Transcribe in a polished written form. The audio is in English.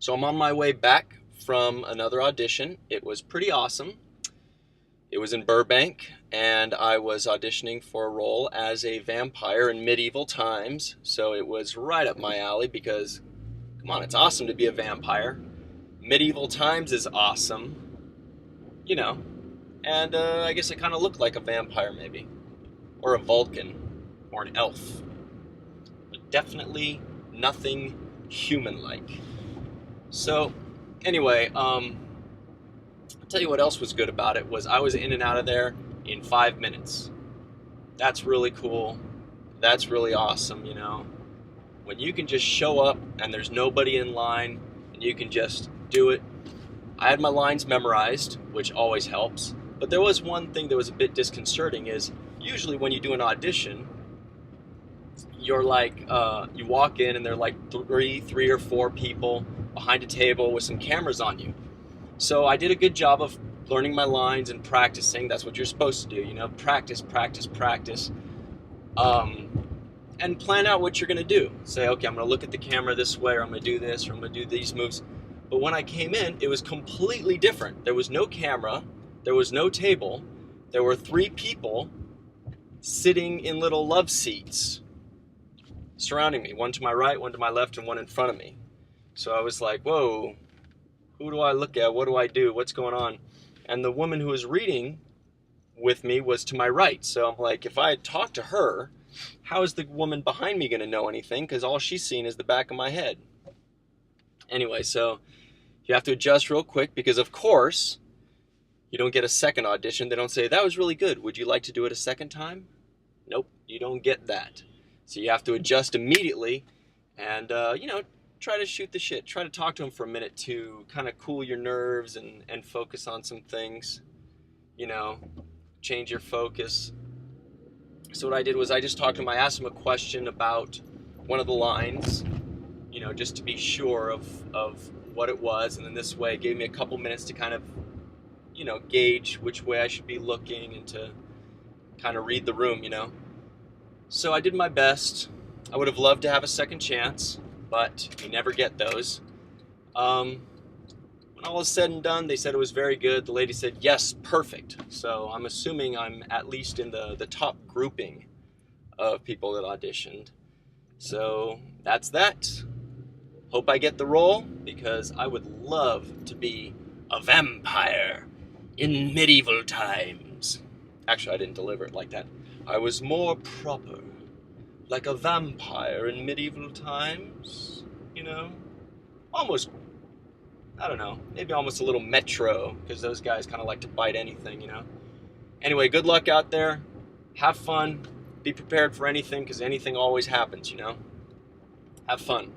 So I'm on my way back from another audition. It was pretty awesome. It was in Burbank, and I was auditioning for a role as a vampire in medieval times. So it was right up my alley because, come on, it's awesome to be a vampire. Medieval times is awesome, you know. And I guess I kind of look like a vampire, maybe. Or a Vulcan. Or an elf. But definitely nothing human-like. So, anyway, I'll tell you what else was good about it was I was in and out of there in 5 minutes. That's really cool. That's really awesome, you know. When you can just show up and there's nobody in line and you can just do it. I had my lines memorized, which always helps. But there was one thing that was a bit disconcerting is usually when you do an audition, you're like, you walk in and there are like three or four people behind a table with some cameras on you. So I did a good job of learning my lines and practicing. That's what you're supposed to do, you know, practice, practice, practice. And plan out what you're gonna do. Say, okay, I'm gonna look at the camera this way, or I'm gonna do this, or I'm gonna do these moves. But when I came in, it was completely different. There was no camera, there was no table, there were 3 people sitting in little love seats surrounding me, one to my right, one to my left, and one in front of me. So I was like, whoa, who do I look at? What do I do? What's going on? And the woman who was reading with me was to my right. So I'm like, if I had talked to her, how is the woman behind me going to know anything? Because all she's seen is the back of my head. Anyway, so you have to adjust real quick because, of course, you don't get a second audition. They don't say, that was really good. Would you like to do it a second time? Nope, you don't get that. So you have to adjust immediately and, try to shoot the shit. Try to talk to them for a minute to kind of cool your nerves and focus on some things, change your focus. So what I did was I just talked to him. I asked him a question about one of the lines, just to be sure of what it was. And then this way it gave me a couple minutes to kind of, gauge which way I should be looking and to kind of read the room, So I did my best. I would have loved to have a second chance, but you never get those. When all is said and done, they said it was very good. The lady said, yes, perfect. So I'm assuming I'm at least in the top grouping of people that auditioned. So that's that. Hope I get the role because I would love to be a vampire in medieval times. Actually, I didn't deliver it like that. I was more proper, like a vampire in medieval times, almost, I don't know, maybe almost a little Metro, because those guys kind of like to bite anything, Anyway, good luck out there. Have fun. Be prepared for anything, because anything always happens, Have fun.